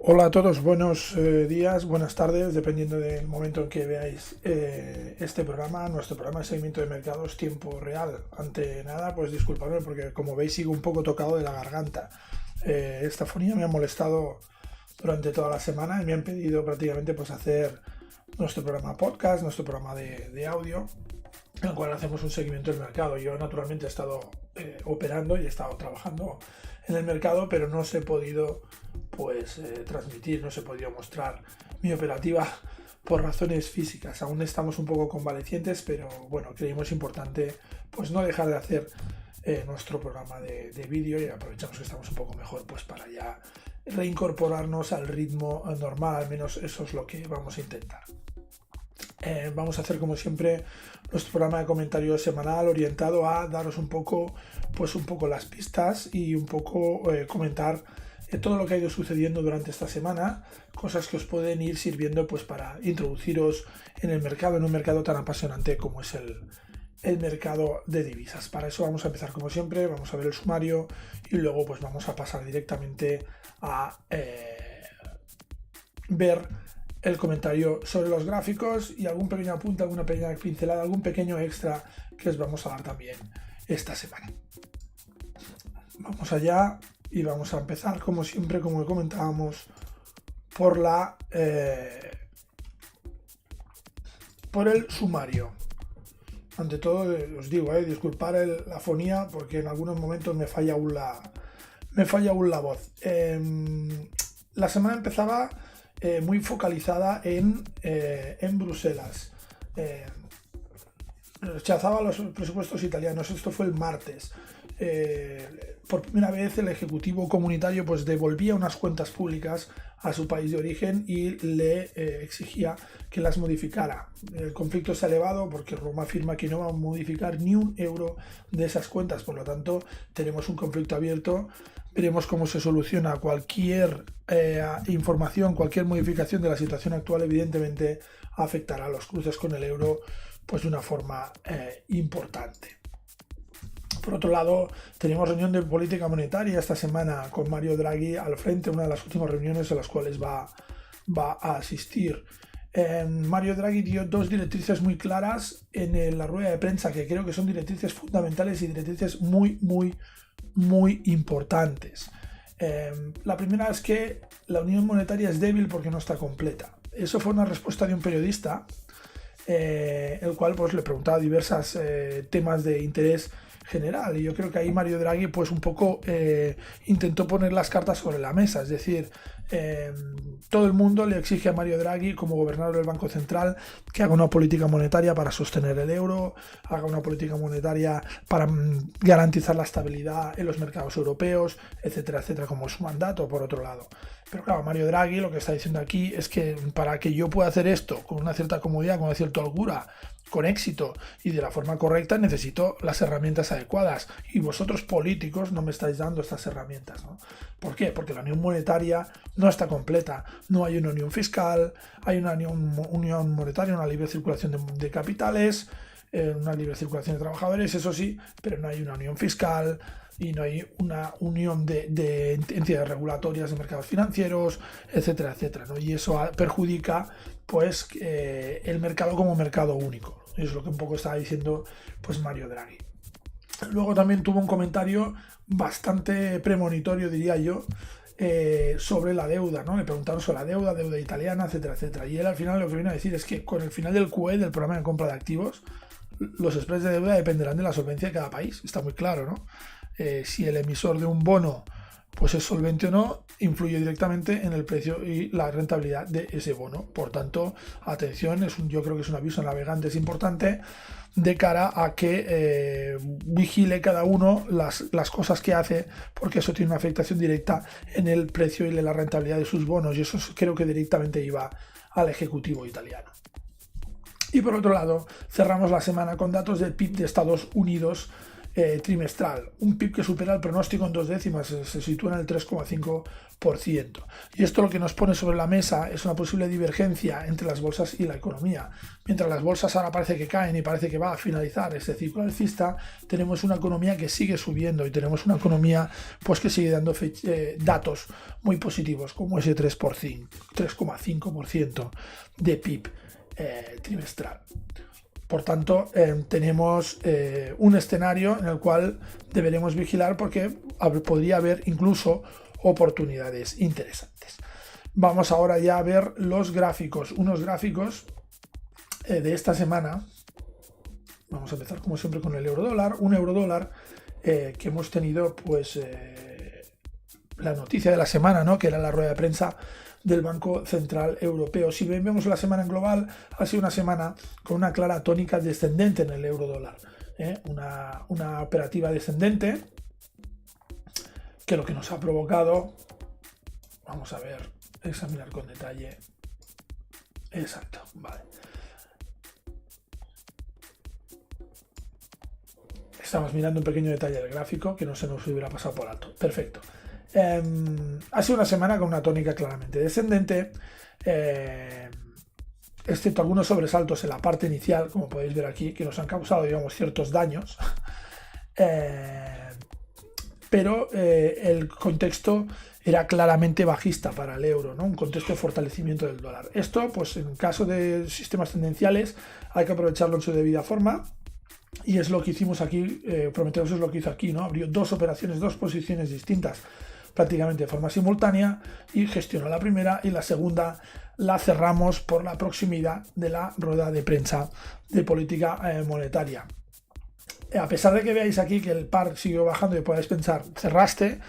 Hola a todos, buenos días, buenas tardes, dependiendo del momento en que veáis este programa, nuestro programa de seguimiento de mercados tiempo real. Ante nada, pues disculpadme porque como veis sigo un poco tocado de la garganta. Esta fonía me ha molestado durante toda la semana y me han pedido prácticamente pues hacer nuestro programa podcast, nuestro programa de audio, en el cual hacemos un seguimiento del mercado. Yo naturalmente he estado operando y he estado trabajando en el mercado, pero no os he podido transmitir, no os he podido mostrar mi operativa por razones físicas. Aún estamos un poco convalecientes, pero bueno, creímos importante pues no dejar de hacer nuestro programa de vídeo, y aprovechamos que estamos un poco mejor pues para ya reincorporarnos al ritmo normal. Al menos eso es lo que vamos a intentar. Vamos a hacer como siempre nuestro programa de comentarios semanal orientado a daros un poco las pistas y un poco comentar todo lo que ha ido sucediendo durante esta semana, cosas que os pueden ir sirviendo pues para introduciros en el mercado, en un mercado tan apasionante como es el mercado de divisas. Para eso vamos a empezar como siempre, vamos a ver el sumario y luego pues vamos a pasar directamente a ver el comentario sobre los gráficos y algún pequeño apunte, alguna pequeña pincelada, algún pequeño extra que os vamos a dar también esta semana. Vamos allá y vamos a empezar como siempre, como comentábamos, por el sumario. Ante todo os digo, disculpar la fonía porque en algunos momentos me falla aún la voz. La semana empezaba muy focalizada en Bruselas. Rechazaba los presupuestos italianos. Esto fue el martes. Por primera vez el Ejecutivo Comunitario pues devolvía unas cuentas públicas a su país de origen y le exigía que las modificara. El conflicto se ha elevado porque Roma afirma que no va a modificar ni un euro de esas cuentas. Por lo tanto, tenemos un conflicto abierto. Veremos cómo se soluciona. Cualquier información, cualquier modificación de la situación actual evidentemente afectará a los cruces con el euro pues de una forma importante. Por otro lado, tenemos reunión de política monetaria esta semana con Mario Draghi al frente, una de las últimas reuniones a las cuales va a asistir. Mario Draghi dio dos directrices muy claras en la rueda de prensa, que creo que son directrices fundamentales y directrices muy importantes. La primera es que la unión monetaria es débil porque no está completa. Eso fue una respuesta de un periodista, el cual pues le preguntaba diversos temas de interés general, y yo creo que ahí Mario Draghi pues un poco intentó poner las cartas sobre la mesa. Es decir, todo el mundo le exige a Mario Draghi como gobernador del Banco Central que haga una política monetaria para sostener el euro, haga una política monetaria para garantizar la estabilidad en los mercados europeos, etcétera, etcétera, como es su mandato, por otro lado. Pero claro, Mario Draghi lo que está diciendo aquí es que para que yo pueda hacer esto con una cierta comodidad, con una cierta holgura, con éxito y de la forma correcta, necesito las herramientas adecuadas, y vosotros políticos no me estáis dando estas herramientas, ¿no? ¿Por qué? Porque la unión monetaria no está completa. No hay una unión fiscal, hay una unión monetaria, una libre circulación de capitales, una libre circulación de trabajadores, eso sí, pero no hay una unión fiscal y no hay una unión de entidades regulatorias de mercados financieros, etcétera, etcétera, ¿no? Y eso perjudica pues el mercado como mercado único. Es lo que un poco estaba diciendo pues Mario Draghi. Luego también tuvo un comentario bastante premonitorio, diría yo, sobre la deuda, ¿no? Le preguntaron sobre la deuda italiana, etcétera, etcétera. Y él al final lo que viene a decir es que con el final del QE, del programa de compra de activos, los spreads de deuda dependerán de la solvencia de cada país. Está muy claro, ¿no? Si el emisor de un bono pues es solvente o no, influye directamente en el precio y la rentabilidad de ese bono. Por tanto, atención, yo creo que es un aviso a navegantes importante de cara a que vigile cada uno las cosas que hace, porque eso tiene una afectación directa en el precio y en la rentabilidad de sus bonos, y eso creo que directamente iba al Ejecutivo italiano. Y por otro lado, cerramos la semana con datos del PIB de Estados Unidos, trimestral. Un PIB que supera el pronóstico en 2 décimas, se sitúa en el 3,5%. Y esto lo que nos pone sobre la mesa es una posible divergencia entre las bolsas y la economía. Mientras las bolsas ahora parece que caen y parece que va a finalizar este ciclo alcista, tenemos una economía que sigue subiendo y tenemos una economía pues que sigue dando datos muy positivos, como ese 3,5% de PIB trimestral. Por tanto, tenemos un escenario en el cual deberemos vigilar porque podría haber incluso oportunidades interesantes. Vamos ahora ya a ver los gráficos, unos gráficos de esta semana. Vamos a empezar como siempre con el eurodólar, un eurodólar que hemos tenido pues la noticia de la semana, ¿no? Que era la rueda de prensa del Banco Central Europeo. Si vemos la semana en global, ha sido una semana con una clara tónica descendente en el eurodólar, una operativa descendente que lo que nos ha provocado, vamos a ver, examinar con detalle. Exacto, vale. Estamos mirando un pequeño detalle del gráfico que no se nos hubiera pasado por alto. Perfecto. Ha sido una semana con una tónica claramente descendente, excepto algunos sobresaltos en la parte inicial, como podéis ver aquí, que nos han causado, digamos, ciertos daños. Pero el contexto era claramente bajista para el euro, ¿no? Un contexto de fortalecimiento del dólar. Esto, pues en caso de sistemas tendenciales, hay que aprovecharlo en su debida forma. Y es lo que hicimos aquí, Prometheus es lo que hizo aquí, ¿no? Abrió dos operaciones, dos posiciones distintas, prácticamente de forma simultánea, y gestionó la primera, y la segunda la cerramos por la proximidad de la rueda de prensa de política monetaria. A pesar de que veáis aquí que el par siguió bajando y podéis pensar, cerraste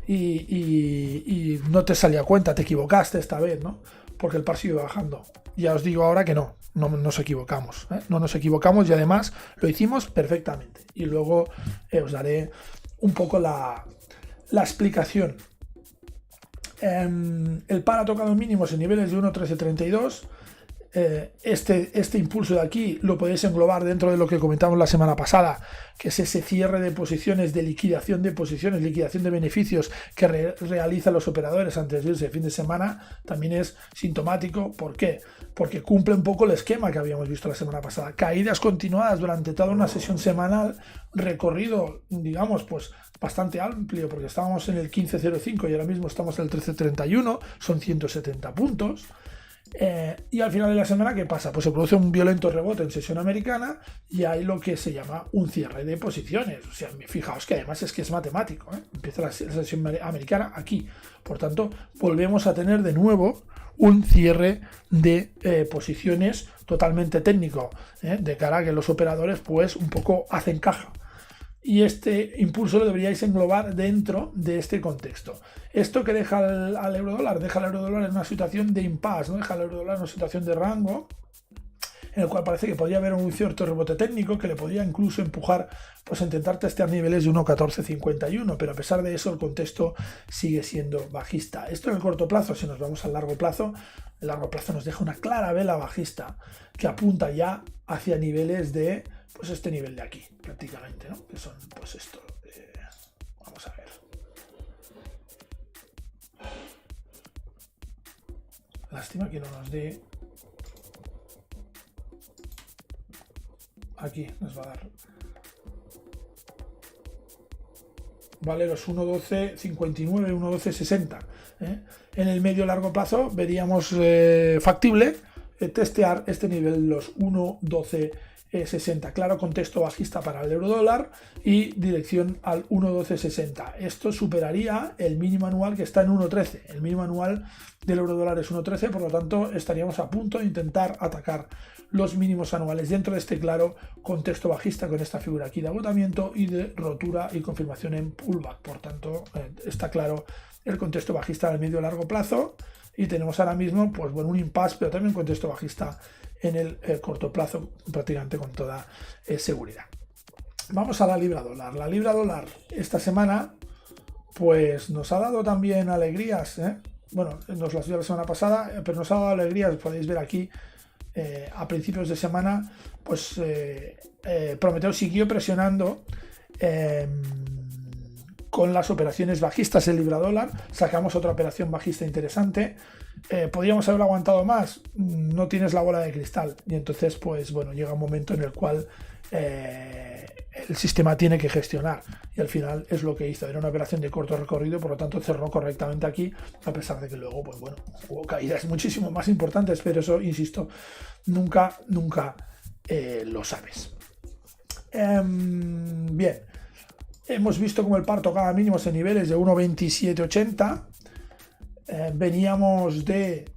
y no te salía cuenta, te equivocaste esta vez, ¿no? Porque el par siguió bajando. Ya os digo ahora que no nos equivocamos, no nos equivocamos, y además lo hicimos perfectamente. Y luego os daré un poco la explicación. El par ha tocado mínimos en niveles de 1.1332. Este impulso de aquí lo podéis englobar dentro de lo que comentamos la semana pasada, que es ese cierre de posiciones, de liquidación de posiciones, liquidación de beneficios que realizan los operadores antes de irse de fin de semana. También es sintomático. ¿Por qué? Porque cumple un poco el esquema que habíamos visto la semana pasada. Caídas continuadas durante toda una sesión semanal, recorrido, digamos, pues bastante amplio, porque estábamos en el 15.05 y ahora mismo estamos en el 13.31, son 170 puntos. Y al final de la semana, ¿qué pasa? Pues se produce un violento rebote en sesión americana y hay lo que se llama un cierre de posiciones. O sea, fijaos que además es que es matemático, empieza la sesión americana aquí. Por tanto, volvemos a tener de nuevo un cierre de posiciones totalmente técnico, de cara a que los operadores pues un poco hacen caja. Y este impulso lo deberíais englobar dentro de este contexto. Esto que deja al eurodólar, deja al eurodólar en una situación de impasse, ¿no? Deja al eurodólar en una situación de rango, en el cual parece que podría haber un cierto rebote técnico que le podría incluso empujar pues a intentar testear niveles de 1.1451, pero a pesar de eso el contexto sigue siendo bajista. Esto en el corto plazo. Si nos vamos al largo plazo, el largo plazo nos deja una clara vela bajista que apunta ya hacia niveles de pues este nivel de aquí, prácticamente, ¿no? Que son pues esto. Vamos a ver. Lástima que no nos dé. Aquí nos va a dar. Vale, los 1.1259, 1.1260. En el medio largo plazo veríamos factible testear este nivel, los 1.1260. Claro, contexto bajista para el eurodólar y dirección al 1.1260. Esto superaría el mínimo anual que está en 1.13. El mínimo anual del eurodólar es 1.13, por lo tanto estaríamos a punto de intentar atacar los mínimos anuales dentro de este claro contexto bajista, con esta figura aquí de agotamiento y de rotura y confirmación en pullback. Por tanto, está claro el contexto bajista del medio largo plazo, y tenemos ahora mismo pues bueno, un impasse, pero también un contexto bajista en el corto plazo, prácticamente con toda seguridad. Vamos a la libra dólar. La libra dólar esta semana pues nos ha dado también alegrías, bueno, nos las dio la semana pasada, pero nos ha dado alegrías. Podéis ver aquí a principios de semana pues Prometheus siguió presionando Con las operaciones bajistas en libra dólar, sacamos otra operación bajista interesante. ¿Podríamos haber aguantado más? No tienes la bola de cristal. Y entonces, pues bueno, llega un momento en el cual el sistema tiene que gestionar. Y al final es lo que hizo. Era una operación de corto recorrido, por lo tanto cerró correctamente aquí, a pesar de que luego, pues bueno, hubo caídas muchísimo más importantes, pero eso, insisto, nunca lo sabes. Bien. Hemos visto como el par tocaba mínimos en niveles de 1.2780. Veníamos de,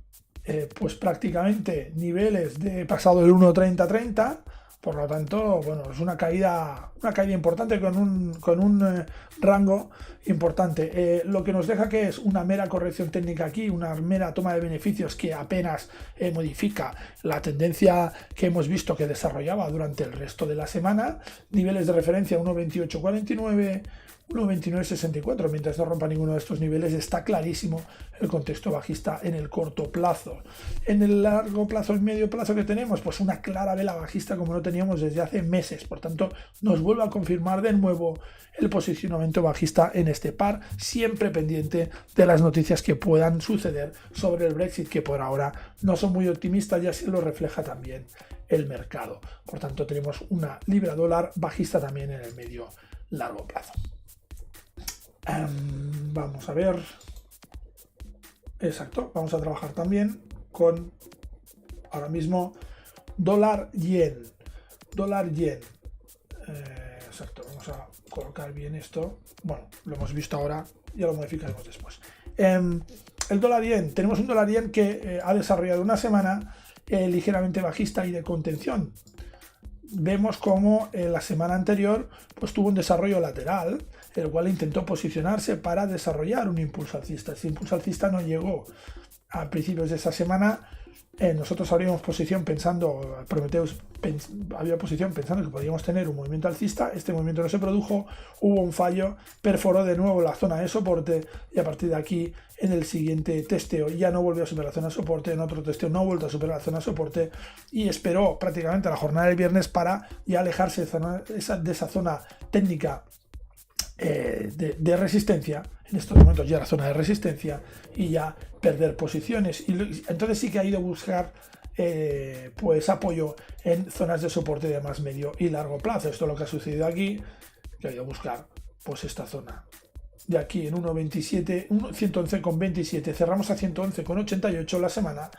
pues prácticamente niveles de pasado del 1.3030. Por lo tanto, bueno, es una caída importante con un rango importante. Lo que nos deja que es una mera corrección técnica aquí, una mera toma de beneficios que apenas modifica la tendencia que hemos visto que desarrollaba durante el resto de la semana. Niveles de referencia 1.2849, 1.2964. Mientras no rompa ninguno de estos niveles, está clarísimo el contexto bajista en el corto plazo. En el largo plazo, el medio plazo que tenemos, pues una clara vela bajista como no teníamos desde hace meses. Por tanto, nos vuelve a confirmar de nuevo el posicionamiento bajista en este par, siempre pendiente de las noticias que puedan suceder sobre el Brexit, que por ahora no son muy optimistas y así lo refleja también el mercado. Por tanto, tenemos una libra dólar bajista también en el medio largo plazo. Vamos a ver. Exacto, vamos a trabajar también con ahora mismo dólar yen. Exacto, vamos a colocar bien esto. Bueno, lo hemos visto ahora, ya lo modificaremos después. El dólar yen, tenemos un dólar yen que ha desarrollado una semana ligeramente bajista y de contención. Vemos como en la semana anterior pues tuvo un desarrollo lateral, el cual intentó posicionarse para desarrollar un impulso alcista. Ese impulso alcista no llegó a principios de esa semana. Nosotros abrimos posición pensando, Prometheus había posición pensando que podíamos tener un movimiento alcista. Este movimiento no se produjo, hubo un fallo, perforó de nuevo la zona de soporte y a partir de aquí en el siguiente testeo ya no volvió a superar la zona de soporte, en otro testeo no ha vuelto a superar la zona de soporte y esperó prácticamente la jornada del viernes para ya alejarse de esa zona técnica de resistencia. En estos momentos ya la zona de resistencia y ya perder posiciones, y entonces sí que ha ido a buscar pues apoyo en zonas de soporte de más medio y largo plazo. Esto es lo que ha sucedido aquí, que ha ido a buscar pues esta zona de aquí en 1.27, 111,27, cerramos a 111,88 la semana,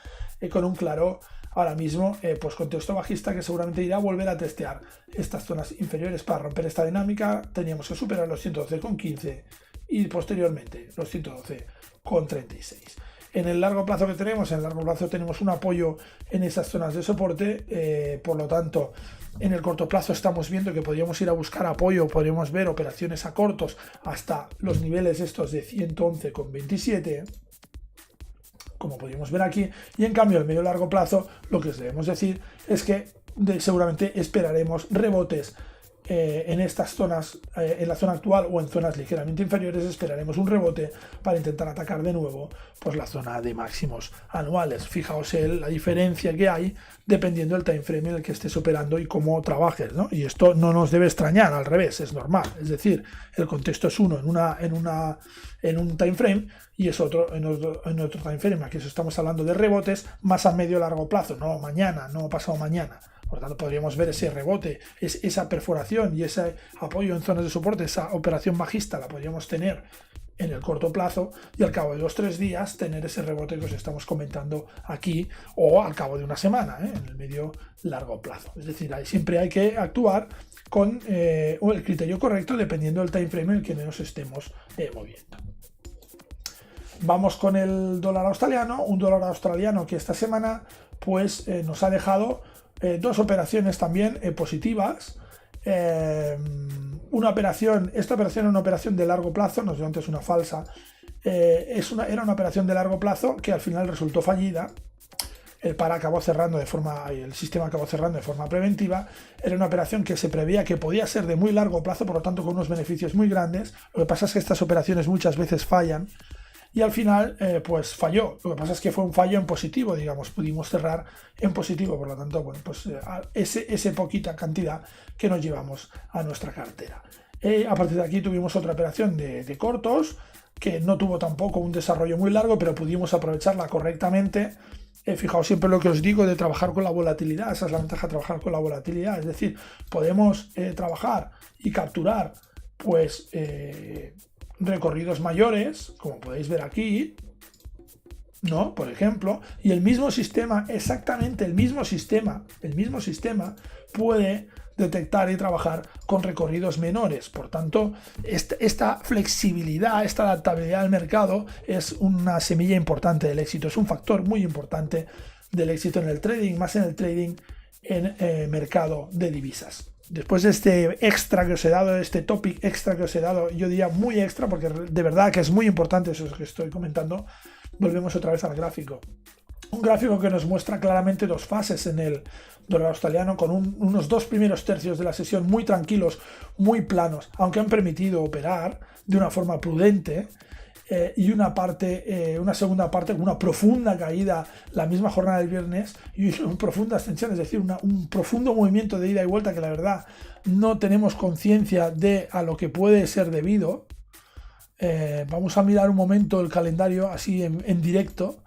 con un claro ahora mismo pues contexto bajista que seguramente irá a volver a testear estas zonas inferiores. Para romper esta dinámica teníamos que superar los 112,15 y posteriormente los 112,36. En el largo plazo que tenemos, en el largo plazo tenemos un apoyo en esas zonas de soporte, por lo tanto en el corto plazo estamos viendo que podríamos ir a buscar apoyo, podríamos ver operaciones a cortos hasta los niveles estos de 111,27, como podríamos ver aquí, y en cambio el medio largo plazo lo que os debemos decir es que seguramente esperaremos rebotes en estas zonas, en la zona actual o en zonas ligeramente inferiores. Esperaremos un rebote para intentar atacar de nuevo pues la zona de máximos anuales. Fijaos la diferencia que hay dependiendo del time frame en el que estés operando y cómo trabajes, ¿no? Y esto no nos debe extrañar, al revés, es normal. Es decir, el contexto es uno en un time frame y es otro en otro time frame. Aquí estamos hablando de rebotes más a medio largo plazo, no mañana, no pasado mañana. Por lo tanto, podríamos ver ese rebote, esa perforación y ese apoyo en zonas de soporte, esa operación bajista la podríamos tener en el corto plazo y al cabo de 2-3 días tener ese rebote que os estamos comentando aquí, o al cabo de una semana, en el medio largo plazo. Es decir, siempre hay que actuar con el criterio correcto dependiendo del time frame en el que nos estemos moviendo. Vamos con el dólar australiano, un dólar australiano que esta semana pues nos ha dejado dos operaciones también positivas. Esta operación era una operación de largo plazo, no sé, antes una falsa. Era una operación de largo plazo que al final resultó fallida. El sistema acabó cerrando de forma preventiva. Era una operación que se preveía que podía ser de muy largo plazo, por lo tanto con unos beneficios muy grandes. Lo que pasa es que estas operaciones muchas veces fallan. Y al final, pues falló. Lo que pasa es que fue un fallo en positivo, digamos. Pudimos cerrar en positivo, por lo tanto, bueno, pues esa poquita cantidad que nos llevamos a nuestra cartera. A partir de aquí tuvimos otra operación de cortos, que no tuvo tampoco un desarrollo muy largo, pero pudimos aprovecharla correctamente. Fijaos siempre lo que os digo de trabajar con la volatilidad. Esa es la ventaja de trabajar con la volatilidad. Es decir, podemos trabajar y capturar pues recorridos mayores, como podéis ver aquí, ¿no? Por ejemplo, y el mismo sistema, exactamente el mismo sistema puede detectar y trabajar con recorridos menores. Por tanto, esta flexibilidad, esta adaptabilidad al mercado es una semilla importante del éxito, es un factor muy importante del éxito en el trading, más en el trading en mercado de divisas. Después de este extra que os he dado, este topic extra que os he dado, yo diría muy extra, porque de verdad que es muy importante eso que estoy comentando, volvemos otra vez al gráfico. Un gráfico que nos muestra claramente dos fases en el dólar australiano, con unos dos primeros tercios de la sesión muy tranquilos, muy planos, aunque han permitido operar de una forma prudente, y una segunda parte con una profunda caída la misma jornada del viernes y una profunda ascensión, es decir, un profundo movimiento de ida y vuelta que la verdad no tenemos conciencia de a lo que puede ser debido. Vamos a mirar un momento el calendario así en directo,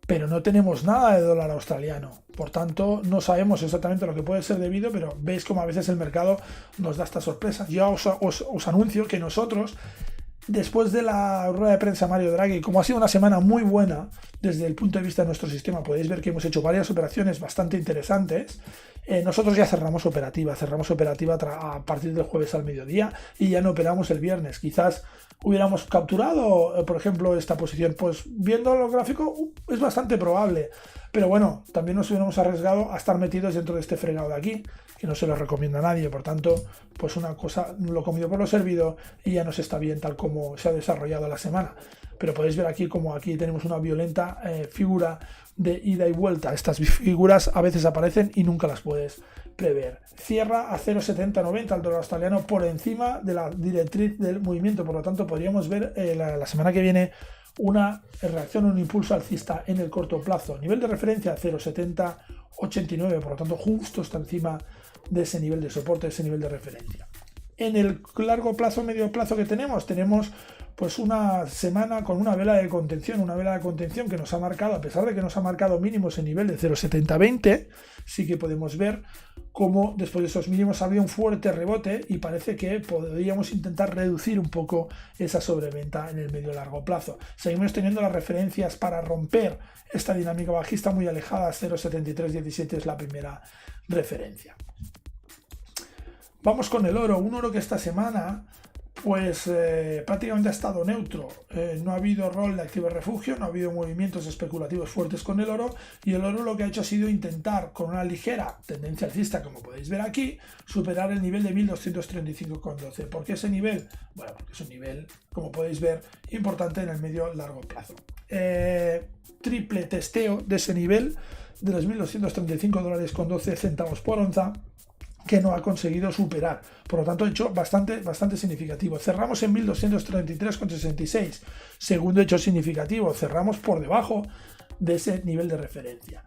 pero no tenemos nada de dólar australiano. Por tanto, no sabemos exactamente lo que puede ser debido, pero veis como a veces el mercado nos da estas sorpresas. Yo os anuncio que nosotros, después de la rueda de prensa Mario Draghi, como ha sido una semana muy buena desde el punto de vista de nuestro sistema, podéis ver que hemos hecho varias operaciones bastante interesantes. Nosotros ya cerramos operativa a partir del jueves al mediodía y ya no operamos el viernes. Quizás hubiéramos capturado, por ejemplo, esta posición, pues viendo lo gráfico es bastante probable, pero bueno, también nos hubiéramos arriesgado a estar metidos dentro de este fregado de aquí, que no se lo recomienda a nadie. Por tanto, pues una cosa, lo comido por lo servido, y ya nos está bien tal como se ha desarrollado la semana. Pero podéis ver aquí como aquí tenemos una violenta figura de ida y vuelta. Estas figuras a veces aparecen y nunca las puedes prever. Cierra a 0,7090 el dólar australiano por encima de la directriz del movimiento. Por lo tanto, podríamos ver la semana que viene una reacción, un impulso alcista en el corto plazo. Nivel de referencia 0,7089, por lo tanto justo está encima de ese nivel de soporte, de ese nivel de referencia. En el largo plazo, medio plazo que tenemos pues una semana con una vela de contención, que nos ha marcado, a pesar de que nos ha marcado mínimos en nivel de 0,7020, sí que podemos ver cómo después de esos mínimos ha habido un fuerte rebote y parece que podríamos intentar reducir un poco esa sobreventa en el medio largo plazo. Seguimos teniendo las referencias para romper esta dinámica bajista muy alejada. 0,7317 es la primera referencia. Vamos con el oro, un oro que esta semana pues prácticamente ha estado neutro. No ha habido rol de activo refugio, no ha habido movimientos especulativos fuertes con el oro, y el oro lo que ha hecho ha sido intentar, con una ligera tendencia alcista, como podéis ver aquí, superar el nivel de 1235,12. ¿Por qué ese nivel? Bueno, porque es un nivel, como podéis ver, importante en el medio largo plazo. Triple testeo de ese nivel de los $1.235,12 por onza, que no ha conseguido superar. Por lo tanto, hecho bastante significativo. Cerramos en 1233,66. Segundo hecho significativo, cerramos por debajo de ese nivel de referencia.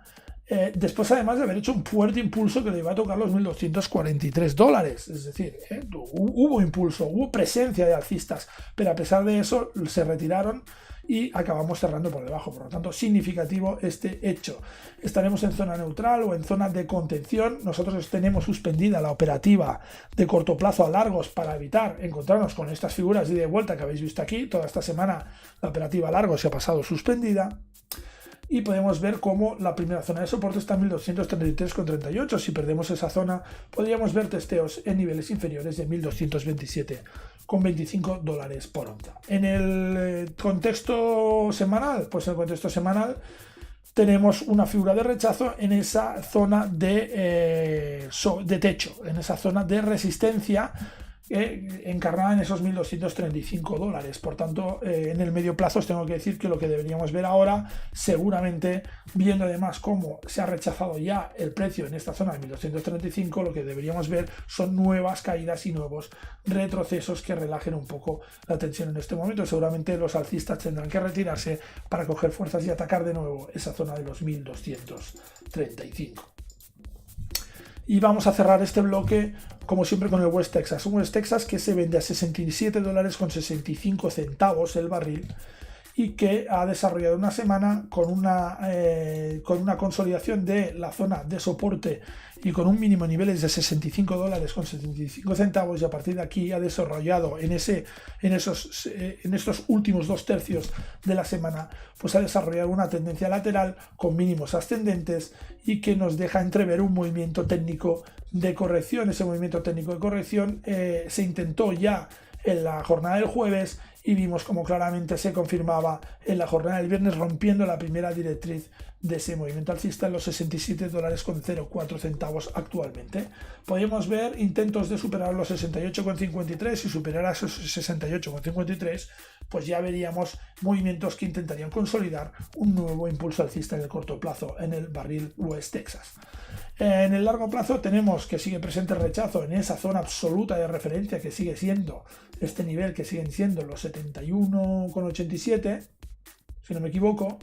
Después, además de haber hecho un fuerte impulso que le iba a tocar los $1.243. Es decir, hubo impulso, hubo presencia de alcistas, pero a pesar de eso se retiraron y acabamos cerrando por debajo. Por lo tanto, significativo este hecho. Estaremos en zona neutral o en zona de contención. Nosotros tenemos suspendida la operativa de corto plazo a largos para evitar encontrarnos con estas figuras de ida y vuelta que habéis visto aquí. Toda esta semana la operativa a largos se ha pasado suspendida. Y podemos ver cómo la primera zona de soporte está en 1233,38. Si perdemos esa zona, podríamos ver testeos en niveles inferiores de $1.227,25 por onza. En el contexto semanal, pues en el contexto semanal tenemos una figura de rechazo en esa zona de techo, en esa zona de resistencia, encarnada en esos $1.235. Por tanto, en el medio plazo os tengo que decir que lo que deberíamos ver ahora, seguramente viendo además cómo se ha rechazado ya el precio en esta zona de 1.235, lo que deberíamos ver son nuevas caídas y nuevos retrocesos que relajen un poco la tensión en este momento. Seguramente los alcistas tendrán que retirarse para coger fuerzas y atacar de nuevo esa zona de los 1.235. Y vamos a cerrar este bloque, como siempre, con el West Texas. Un West Texas que se vende a $67.65 el barril y que ha desarrollado una semana con una consolidación de la zona de soporte y con un mínimo de niveles de $65.75, y a partir de aquí ha desarrollado en estos últimos 2 tercios de la semana, pues ha desarrollado una tendencia lateral con mínimos ascendentes y que nos deja entrever un movimiento técnico de corrección. Ese movimiento técnico de corrección se intentó ya en la jornada del jueves y vimos como claramente se confirmaba en la jornada del viernes, rompiendo la primera directriz de ese movimiento alcista en los $67.04 actualmente. Podemos ver intentos de superar los 68,53 y superar a esos 68,53, pues ya veríamos movimientos que intentarían consolidar un nuevo impulso alcista en el corto plazo en el barril West Texas. En el largo plazo tenemos que sigue presente el rechazo en esa zona absoluta de referencia que sigue siendo este nivel, que siguen siendo los 71,87, si no me equivoco.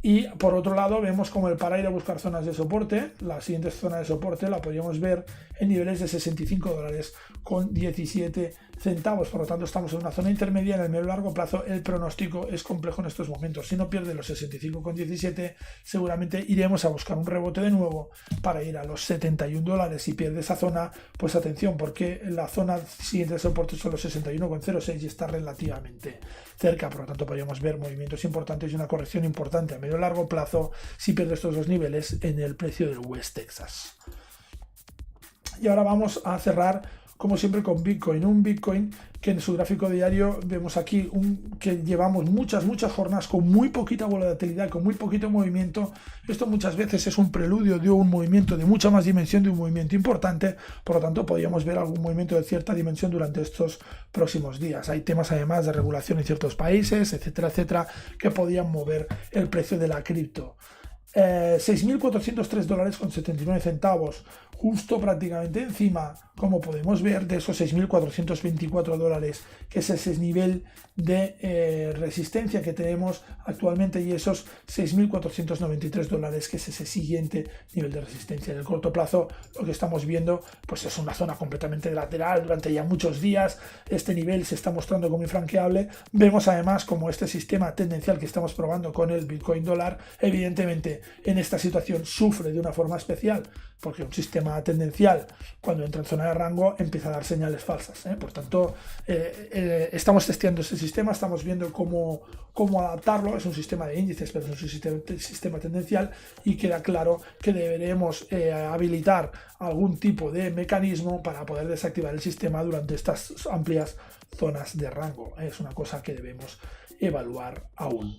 Y por otro lado vemos como para ir a buscar zonas de soporte, la siguiente zona de soporte la podríamos ver en niveles de $65.17. Por lo tanto estamos en una zona intermedia. En el medio y largo plazo el pronóstico es complejo en estos momentos. Si no pierde los 65,17, seguramente iremos a buscar un rebote de nuevo para ir a los $71. Si pierde esa zona, pues atención, porque la zona siguiente de soporte son los 61,06 y está relativamente cerca. Por lo tanto podríamos ver movimientos importantes y una corrección importante a medio y largo plazo si pierde estos 2 niveles en el precio del West Texas. Y ahora vamos a cerrar como siempre con Bitcoin, un Bitcoin que en su gráfico diario vemos aquí que llevamos muchas jornadas con muy poquita volatilidad, con muy poquito movimiento. Esto muchas veces es un preludio de un movimiento de mucha más dimensión, de un movimiento importante. Por lo tanto podríamos ver algún movimiento de cierta dimensión durante estos próximos días. Hay temas además de regulación en ciertos países, etcétera, que podrían mover el precio de la cripto. $6.403,79, justo prácticamente encima, como podemos ver, de esos $6.424, que es ese nivel de resistencia que tenemos actualmente, y esos $6.493, que es ese siguiente nivel de resistencia. En el corto plazo lo que estamos viendo pues es una zona completamente lateral durante ya muchos días. Este nivel se está mostrando como infranqueable. Vemos además como este sistema tendencial que estamos probando con el Bitcoin dólar, evidentemente en esta situación sufre de una forma especial, porque un sistema tendencial, cuando entra en zona de rango, empieza a dar señales falsas. Por tanto, estamos testeando ese sistema, estamos viendo cómo adaptarlo. Es un sistema de índices, pero es un sistema tendencial, y queda claro que deberemos habilitar algún tipo de mecanismo para poder desactivar el sistema durante estas amplias zonas de rango. Es una cosa que debemos evaluar aún.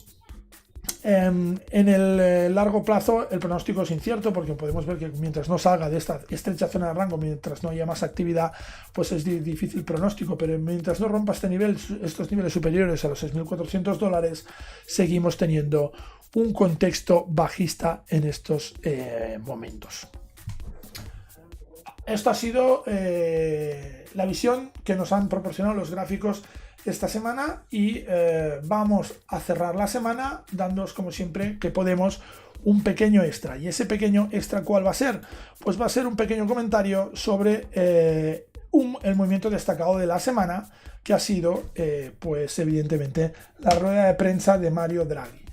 En el largo plazo el pronóstico es incierto, porque podemos ver que mientras no salga de esta estrecha zona de rango, mientras no haya más actividad, pues es difícil pronóstico. Pero mientras no rompa estos niveles superiores a los $6.400, seguimos teniendo un contexto bajista en estos momentos. Esto ha sido la visión que nos han proporcionado los gráficos esta semana, y vamos a cerrar la semana dándoos, como siempre que podemos, un pequeño extra. Y ese pequeño extra, ¿cuál va a ser? Pues va a ser un pequeño comentario sobre el movimiento destacado de la semana, que ha sido pues evidentemente la rueda de prensa de Mario Draghi.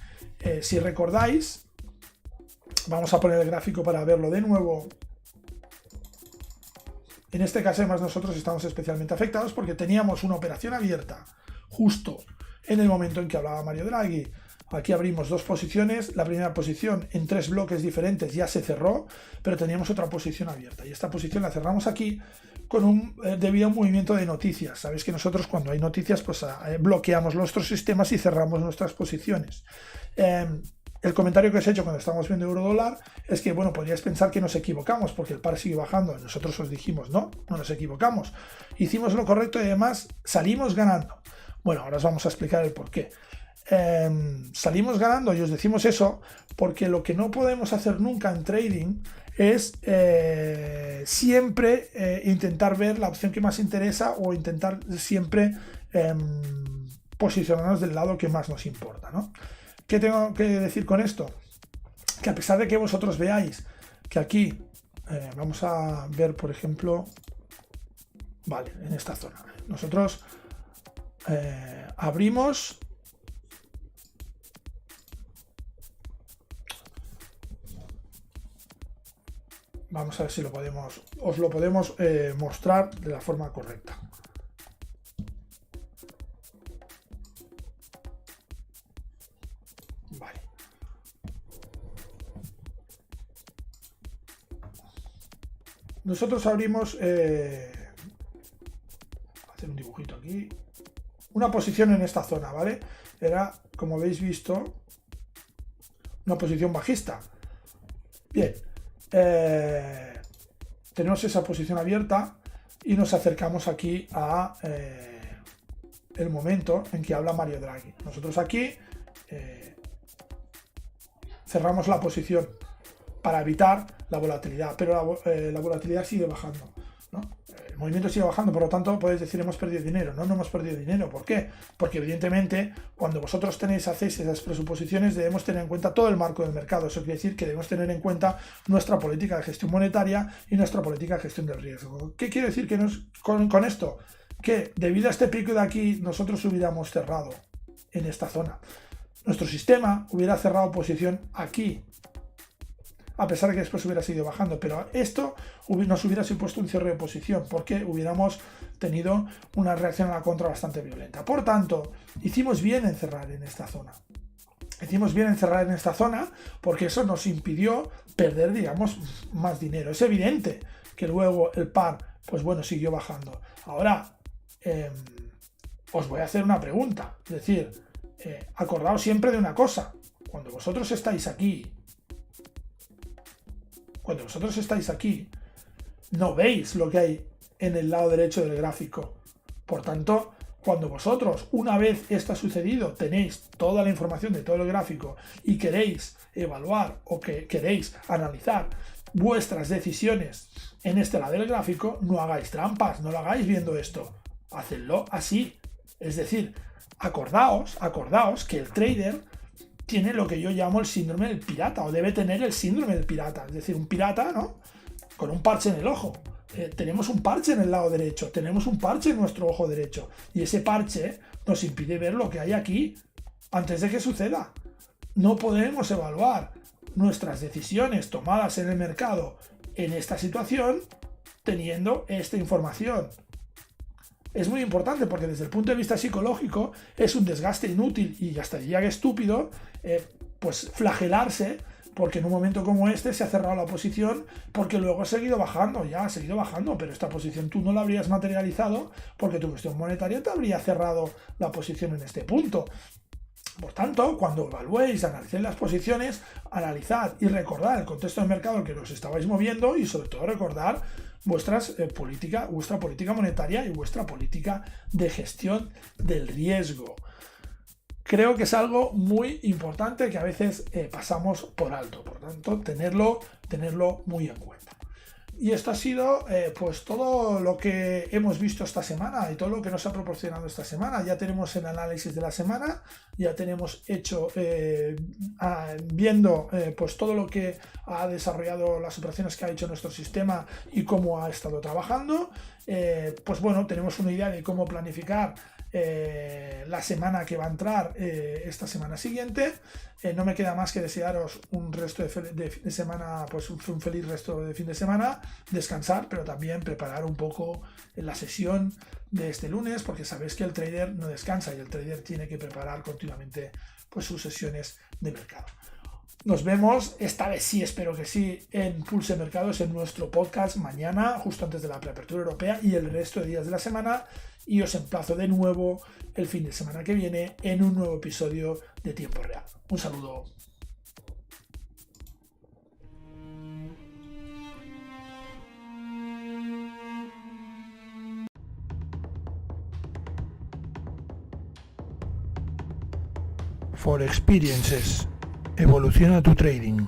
Si recordáis, vamos a poner el gráfico para verlo de nuevo. En este caso, además, nosotros estamos especialmente afectados porque teníamos una operación abierta justo en el momento en que hablaba Mario Draghi. Aquí abrimos 2 posiciones. La primera posición en 3 bloques diferentes ya se cerró, pero teníamos otra posición abierta. Y esta posición la cerramos aquí debido a un movimiento de noticias. Sabéis que nosotros, cuando hay noticias, pues bloqueamos nuestros sistemas y cerramos nuestras posiciones. El comentario que os he hecho cuando estábamos viendo euro dólar es que, bueno, podríais pensar que nos equivocamos porque el par sigue bajando. Nosotros os dijimos, no nos equivocamos. Hicimos lo correcto y además salimos ganando. Bueno, ahora os vamos a explicar el por qué. Salimos ganando, y os decimos eso porque lo que no podemos hacer nunca en trading es siempre intentar ver la opción que más interesa, o intentar siempre posicionarnos del lado que más nos importa, ¿no? ¿Qué tengo que decir con esto? Que a pesar de que vosotros veáis que aquí vamos a ver, por ejemplo, vale, en esta zona. Nosotros abrimos. Vamos a ver si os lo podemos mostrar de la forma correcta. Vale. Nosotros abrimos, hacer un dibujito aquí, una posición en esta zona, ¿vale? Era, como habéis visto, una posición bajista. Bien. Tenemos esa posición abierta y nos acercamos aquí a el momento en que habla Mario Draghi. Nosotros aquí cerramos la posición para evitar la volatilidad, pero la volatilidad sigue bajando, ¿no? El movimiento sigue bajando, por lo tanto podéis decir hemos perdido dinero. No hemos perdido dinero. ¿Por qué? Porque evidentemente cuando vosotros hacéis esas presuposiciones debemos tener en cuenta todo el marco del mercado. Eso quiere decir que debemos tener en cuenta nuestra política de gestión monetaria y nuestra política de gestión del riesgo. ¿Qué quiere decir con esto? Que debido a este pico de aquí nosotros hubiéramos cerrado en esta zona. Nuestro sistema hubiera cerrado posición aquí, a pesar de que después hubiera seguido bajando, pero esto nos hubiera supuesto un cierre de posición porque hubiéramos tenido una reacción a la contra bastante violenta. Por tanto, hicimos bien en cerrar en esta zona. Hicimos bien en cerrar en esta zona porque eso nos impidió perder, digamos, más dinero. Es evidente que luego el par, pues bueno, siguió bajando. Ahora, os voy a hacer una pregunta. Es decir, acordaos siempre de una cosa. Cuando vosotros estáis aquí, no veis lo que hay en el lado derecho del gráfico. Por tanto, cuando vosotros, una vez esto ha sucedido, tenéis toda la información de todo el gráfico y queréis evaluar o que queréis analizar vuestras decisiones en este lado del gráfico, no hagáis trampas, no lo hagáis viendo esto. Hacedlo así. Es decir, acordaos que el trader tiene lo que yo llamo el síndrome del pirata, o debe tener el síndrome del pirata. Es decir, un pirata, ¿no?, con un parche en el ojo. Tenemos un parche en el lado derecho, tenemos un parche en nuestro ojo derecho, y ese parche nos impide ver lo que hay aquí antes de que suceda. No podemos evaluar nuestras decisiones tomadas en el mercado en esta situación teniendo esta información. Es muy importante porque desde el punto de vista psicológico es un desgaste inútil y hasta diría que estúpido, pues flagelarse porque en un momento como este se ha cerrado la posición porque luego ha seguido bajando, pero esta posición tú no la habrías materializado porque tu gestión monetaria te habría cerrado la posición en este punto. Por tanto, cuando evaluéis, analicéis las posiciones, analizad y recordad el contexto del mercado en que os estabais moviendo y sobre todo recordar vuestra política monetaria y vuestra política de gestión del riesgo. Creo que es algo muy importante que a veces pasamos por alto, por tanto, tenerlo muy en cuenta. Y esto ha sido pues todo lo que hemos visto esta semana y todo lo que nos ha proporcionado esta semana. Ya tenemos el análisis de la semana, ya tenemos hecho viendo pues todo lo que ha desarrollado, las operaciones que ha hecho nuestro sistema y cómo ha estado trabajando. Pues bueno, tenemos una idea de cómo planificar la semana que va a entrar esta semana siguiente. No me queda más que desearos un resto de fin de semana, pues un feliz resto de fin de semana, descansar, pero también preparar un poco la sesión de este lunes, porque sabéis que el trader no descansa y el trader tiene que preparar continuamente pues sus sesiones de mercado. Nos vemos, esta vez sí, espero que sí, en Pulse Mercados, en nuestro podcast mañana, justo antes de la preapertura europea y el resto de días de la semana. Y os emplazo de nuevo el fin de semana que viene en un nuevo episodio de Tiempo Real. Un saludo. For Experiences. Evoluciona tu trading.